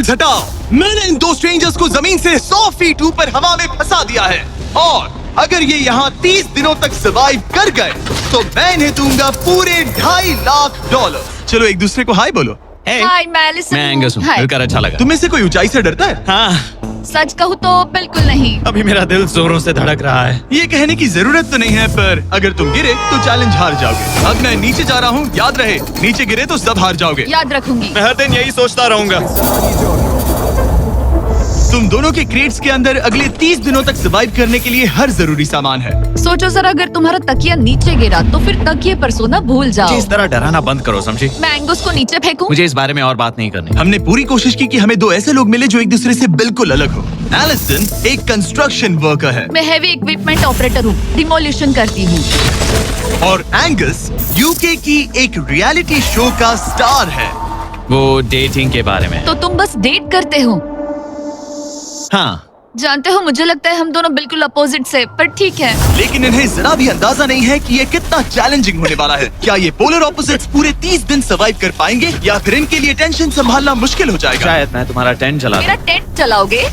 Clouds हटाओ। मैंने इन दो स्ट्रेंजर्स को जमीन से 100 फीट ऊपर हवा में फंसा दिया है और अगर ये यहाँ 30 दिनों तक सर्वाइव कर गए तो मैं इन्हें दूंगा पूरे $2.5 लाख। चलो एक दूसरे को हाय बोलो। हाय, मैं एलिसन मैं एंगस हूँ। हाय। मिलकर अच्छा लगा। तुम्हें से कोई ऊंचाई से डरता है? हाँ, सच कहूँ तो बिल्कुल नहीं। अभी मेरा दिल जोरों से धड़क रहा है। ये कहने की जरूरत तो नहीं है, पर अगर तुम गिरे तो चैलेंज हार जाओगे। अब मैं नीचे जा रहा हूँ, याद रहे नीचे गिरे तो सब हार जाओगे। याद रखूंगी। मैं हर दिन यही सोचता रहूंगा। तुम दोनों के क्रेट्स के अंदर अगले 30 दिनों तक सर्वाइव करने के लिए हर जरूरी सामान है। सोचो जरा, अगर तुम्हारा तकिया नीचे गिरा तो फिर तकिए पर सोना भूल मुझे जाओ। इस तरह डराना बंद करो, समझी? मैं एंगस को नीचे फेंकूं? मुझे इस बारे में और बात नहीं करनी। हमने पूरी कोशिश की कि हमें दो ऐसे लोग मिले जो एक दूसरे से बिल्कुल अलग हो। एलिसन एक कंस्ट्रक्शन वर्कर है मैं हैवी इक्विपमेंट ऑपरेटर हूँ, डिमोलिशन करती हूँ। और एंगस यूके की एक रियलिटी शो का स्टार है। वो डेटिंग के बारे में। तो तुम बस डेट करते हो? हाँ, जानते हो, मुझे लगता है हम दोनों बिल्कुल अपोजिट से, पर ठीक है। लेकिन इन्हें जरा भी अंदाजा नहीं है कि ये कितना चैलेंजिंग होने वाला है। क्या ये पोलर ऑपोजिट्स पूरे 30 दिन सर्वाइव कर पाएंगे या फिर इनके लिए टेंशन संभालना मुश्किल हो जाएगा? शायद मैं तुम्हारा टेंट चला मेरा टेंट चलाओगे?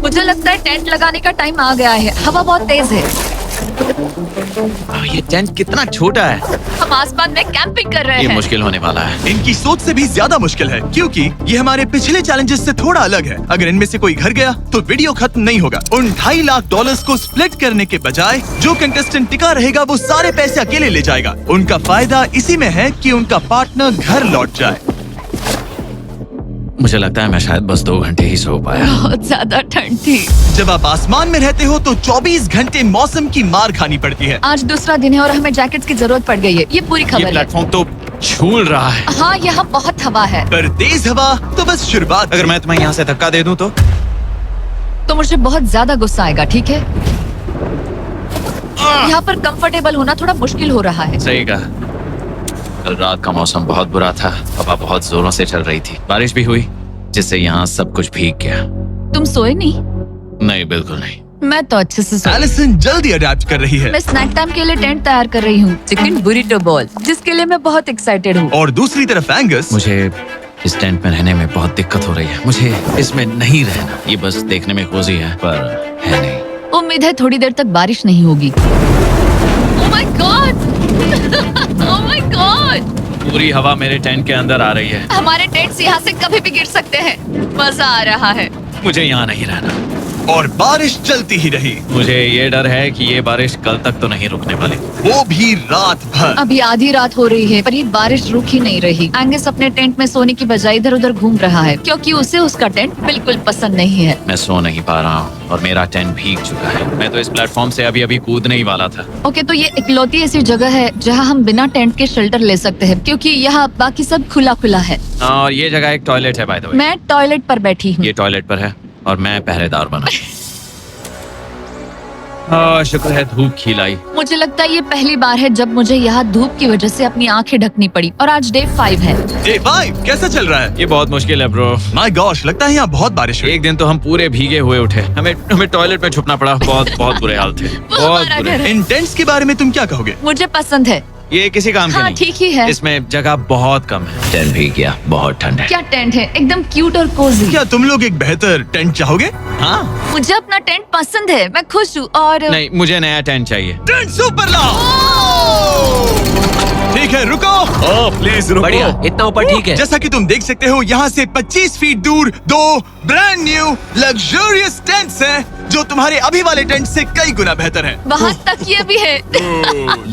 मुझे लगता है टेंट लगाने का टाइम आ गया है। हवा बहुत तेज है। ये टेंट कितना छोटा है। हम आसमान में कैंपिंग कर रहे ये हैं। मुश्किल होने वाला है। इनकी सोच से भी ज्यादा मुश्किल है क्योंकि ये हमारे पिछले चैलेंजेस से थोड़ा अलग है। अगर इनमें से कोई घर गया तो वीडियो खत्म नहीं होगा। उन $2.5 लाख को स्प्लिट करने के बजाय जो कंटेस्टेंट टिका रहेगा वो सारे पैसे अकेले ले जाएगा। उनका फायदा इसी में है कि उनका पार्टनर घर लौट जाए। मुझे लगता है मैं शायद बस 2 घंटे ही सो पाया। बहुत ज्यादा ठंड थी। जब आप आसमान में रहते हो तो 24 घंटे मौसम की मार खानी पड़ती है। आज दूसरा दिन है और हमें जैकेट्स की जरूरत पड़ गई है। ये पूरी ये खबर है। प्लेटफॉर्म तो झूल रहा है। हाँ, यहाँ बहुत हवा है। पर तेज हवा तो बस शुरुआत। अगर मैं तुम्हें यहाँ से धक्का दे दूं तो मुझे बहुत ज्यादा गुस्सा आएगा, ठीक है? यहाँ पर कंफर्टेबल होना थोड़ा मुश्किल हो रहा है। सही कहा। कल रात का मौसम बहुत बुरा था। हवा बहुत जोरों से चल रही थी। बारिश भी हुई जिससे यहाँ सब कुछ भीग गया। तुम सोए नहीं? नहीं, बिल्कुल नहीं। मैं तो अच्छे से सोई। एलिसन जल्दी अडेप्ट कर रही है मैं स्नैक टाइम के लिए टेंट तैयार कर रही हूँ, चिकन बुरिटो बॉल, जिसके लिए मैं बहुत एक्साइटेड हूँ। और दूसरी तरफ एंगस। मुझे इस टेंट में रहने में बहुत दिक्कत हो रही है। मुझे इसमें नहीं रहना। ये बस देखने में कोजी है पर है नहीं। उम्मीद है थोड़ी देर तक बारिश नहीं होगी। Oh my God! Oh my God! पूरी हवा मेरे टेंट के अंदर आ रही है। हमारे टेंट्स यहाँ से कभी भी गिर सकते हैं। मजा आ रहा है। मुझे यहाँ नहीं रहना। और बारिश चलती ही रही। मुझे ये डर है कि ये बारिश कल तक तो नहीं रुकने वाली। वो भी रात भर। अभी आधी रात हो रही है पर ये बारिश रुक ही नहीं रही। एंगस अपने टेंट में सोने की बजाय इधर उधर घूम रहा है क्योंकि उसे उसका टेंट बिल्कुल पसंद नहीं है। मैं सो नहीं पा रहा हूँ और मेरा टेंट भीग चुका है। मैं तो इस प्लेटफॉर्म से अभी अभी कूदने ही वाला था। ओके, तो ये इकलौती ऐसी जगह है जहाँ हम बिना टेंट के शेल्टर ले सकते हैं क्योंकि यहाँ बाकी सब खुला खुला है। और ये जगह एक टॉयलेट है बाय द वे। मैं टॉयलेट पर बैठी हूँ। ये टॉयलेट पर है और मैं पहरेदार बना। शुक्र है धूप खिलाई। मुझे लगता है ये पहली बार है जब मुझे यहाँ धूप की वजह से अपनी आंखें ढकनी पड़ी। और आज डे 5 है। डे 5 कैसा चल रहा है? ये बहुत मुश्किल है ब्रो। माय गॉश, लगता है यहाँ बहुत बारिश हुई। एक दिन तो हम पूरे भीगे हुए उठे। हमें टॉयलेट में छुपना पड़ा। बहुत बुरे हाल थे। बहुत हमारा बुरे। घर है। इन टेंट्स के बारे में तुम क्या कहोगे? मुझे पसंद है। ये किसी काम के हाँ, नहीं। ठीक ही है। इसमें जगह बहुत कम है। टेंट भीग गया। बहुत ठंड है। क्या टेंट है, एकदम क्यूट और कोजी। क्या तुम लोग एक बेहतर टेंट चाहोगे? हाँ। मुझे अपना टेंट पसंद है, मैं खुश हूँ। और नहीं, मुझे नया टेंट चाहिए। टेंट सुपर लाओ। ठीक है, रुको। प्लीज रुको। बढ़िया, इतना ऊपर ठीक है। जैसा कि तुम देख सकते हो यहाँ से 25 फीट दूर 2 ब्रांड न्यू लग्जरियस टेंट्स हैं जो तुम्हारे अभी वाले टेंट से कई गुना बेहतर हैं। वहाँ तकिए भी है।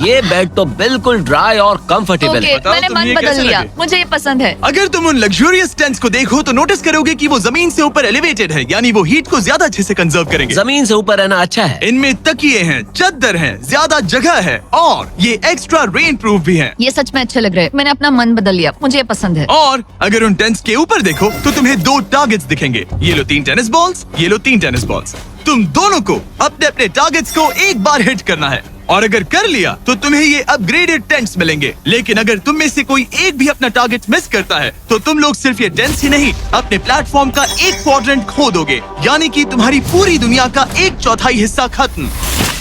ये बेड तो बिल्कुल ड्राई और कंफर्टेबल ओके, है। बताओ मैंने तुम्हें मन ये बदल कैसे लिया। लगे? मुझे ये पसंद है। अगर तुम उन लग्जरियस टेंट्स को देखो तो नोटिस करोगे कि वो जमीन से ऊपर एलिवेटेड है, यानी वो हीट को ज्यादा अच्छे से कंजर्व करेंगे। जमीन से ऊपर रहना अच्छा है। इनमें तकिए हैं, चद्दर हैं, ज्यादा जगह है और ये एक्स्ट्रा रेन प्रूफ भी हैं। ये सच में अच्छे लग रहे हैं। मैंने अपना मन बदल लिया, मुझे ये पसंद है। और अगर उन टेंट्स के ऊपर देखो तो तुम्हें 2 टारगेट्स दिखेंगे। ये लो 3 टेनिस बॉल्स, ये लो 3 टेनिस बॉल्स। तुम दोनों को अपने अपने टारगेट्स को एक बार हिट करना है और अगर कर लिया तो तुम्हें ये अपग्रेडेड टेंट्स मिलेंगे। लेकिन अगर तुम में से कोई एक भी अपना टारगेट मिस करता है तो तुम लोग सिर्फ ये टेंट्स ही नहीं अपने प्लेटफॉर्म का एक क्वाड्रेंट खो दोगे, यानी कि तुम्हारी पूरी दुनिया का 1/4 हिस्सा खत्म।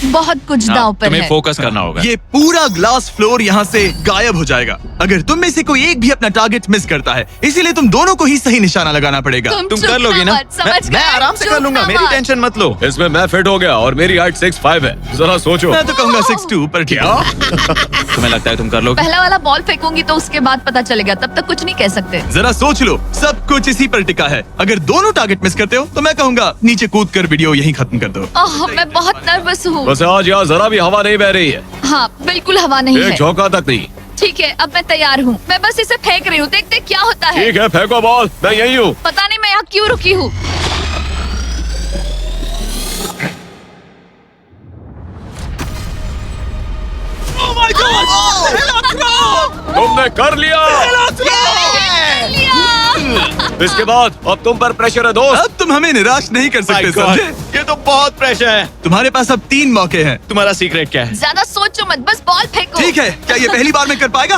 बहुत कुछ हाँ, दांव पर तुम्हें है। फोकस करना होगा। ये पूरा ग्लास फ्लोर यहाँ से गायब हो जाएगा अगर तुम में से कोई एक भी अपना टारगेट मिस करता है, इसीलिए तुम दोनों को ही सही निशाना लगाना पड़ेगा। तुम चुप कर लोगी ना? मत, समझ मैं गए? आराम से चुप कर लूंगा, ना मेरी मत। टेंशन मत लो। इसमें मैं फिट हो गया और मेरी हाइट 6'5" है। जरा सोचो। मैं तो कहूंगा 6'2", पर क्या? तुम्हें लगता है तुम कर लोगे? पहला वाला बॉल फेंकूंगी तो उसके बाद पता चलेगा, तब तक कुछ नहीं कह सकते। जरा सोच लो, सब कुछ इसी पर टिका है। अगर दोनों टारगेट मिस करते हो तो मैं कहूंगा नीचे कूद कर वीडियो यहीं खत्म कर दो। ओह, मैं बहुत नर्वस हूँ। बस आज यहाँ जरा भी हवा नहीं बह रही है, हाँ, बिल्कुल हवा नहीं एक है। झोंका तक नहीं। ठीक है, अब मैं तैयार हूँ। मैं बस इसे फेंक रही हूँ, देखते क्या होता है। ठीक है, फेंको बॉल, मैं यही हूँ। पता नहीं मैं यहाँ क्यों रुकी हूँ। तुमने कर लिया। इसके बाद अब तुम पर प्रेशर है दोस्त। अब तुम हमें निराश नहीं कर सकते, My God, समझे? ये तो बहुत प्रेशर है। तुम्हारे पास अब 3 मौके हैं। तुम्हारा सीक्रेट क्या है? ज्यादा सोचो मत, बस बॉल फेंको। ठीक है, क्या ये पहली बार में कर पाएगा?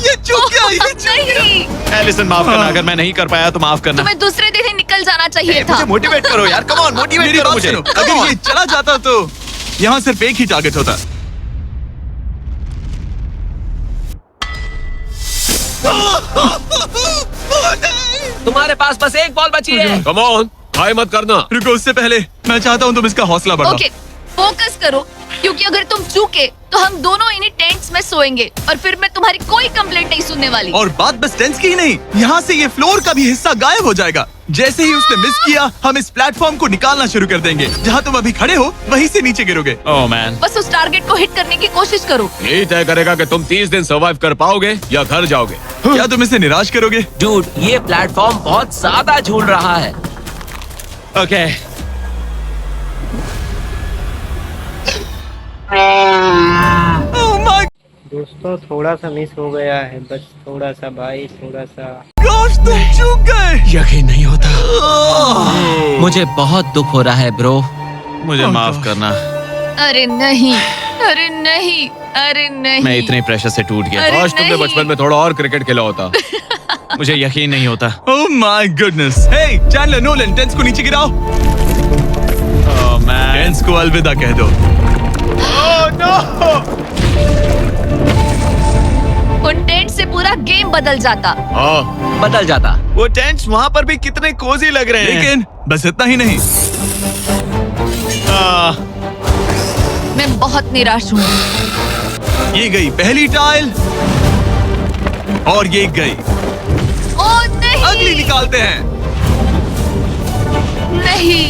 ये चूक गया, ये चूक गया। नहीं, एलिसन माफ करना, अगर मैं नहीं कर पाया तो माफ करना। तुम्हें दूसरे दिन ही निकल जाना चाहिए था। मुझे मोटिवेट करो यार, कम ऑन मोटिवेट मेरी करो बात मुझे। सुनो, अगर ये चला जाता तो यहाँ सिर्फ एक ही टारगेट होता। तुम्हारे पास बस एक बॉल बची है। कम ऑन, हाई मत करना। रुको, उससे पहले मैं चाहता हूँ तुम इसका हौसला बढ़ाओ। ओके, फोकस करो, क्योंकि अगर तुम चूके तो हम दोनों इन्हीं टेंट्स में सोएंगे और फिर मैं तुम्हारी कोई कंप्लेंट नहीं सुनने वाली। और बात बस टेंस की ही नहीं, यहाँ से ये फ्लोर का भी हिस्सा गायब हो जाएगा। जैसे ही उसने मिस किया, हम इस प्लेटफॉर्म को निकालना शुरू कर देंगे। जहाँ तुम अभी खड़े हो, वहीं से नीचे गिरोगे। ओह मैन, बस उस टारगेट को हिट करने की कोशिश करो। यही तय करेगा कि तुम 30 दिन सर्वाइव कर पाओगे या घर जाओगे। क्या तुम इसे निराश करोगे? डूड, ये प्लेटफॉर्म बहुत ज्यादा झूल रहा है। ओके। Oh my दोस्तों थोड़ा सा मिस हो गया है, बस थोड़ा सा भाई, थोड़ा सा। gosh, तुम चूक गए। यकीन नहीं होता। मुझे बहुत दुख हो रहा है ब्रो। मुझे Oh माफ God. करना, अरे नहीं, अरे नहीं, अरे नहीं। मैं इतने प्रेशर से टूट गया। अरे आज तुमने नहीं। बचपन में थोड़ा और क्रिकेट खेला होता। मुझे यकीन नहीं होता। Oh my goodness. Hey, Chandler, Nolan, टेंस को नीचे गिराओ। ओह मैन, टेंस को अलविदा कह दो। उन टेंट से पूरा गेम बदल जाता। हाँ, बदल जाता। वो टेंट्स वहाँ पर भी कितने कोजी लग रहे हैं। लेकिन बस इतना ही नहीं, आह, मैं बहुत निराश हूँ। ये गई पहली टाइल और ये गई। ओ नहीं, अगली निकालते हैं। नहीं।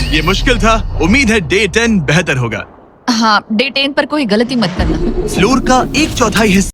ये मुश्किल था, उम्मीद है डे 10 बेहतर होगा। हाँ, डे 10 पर कोई गलती मत करना। फ्लोर का 1/4 हिस्सा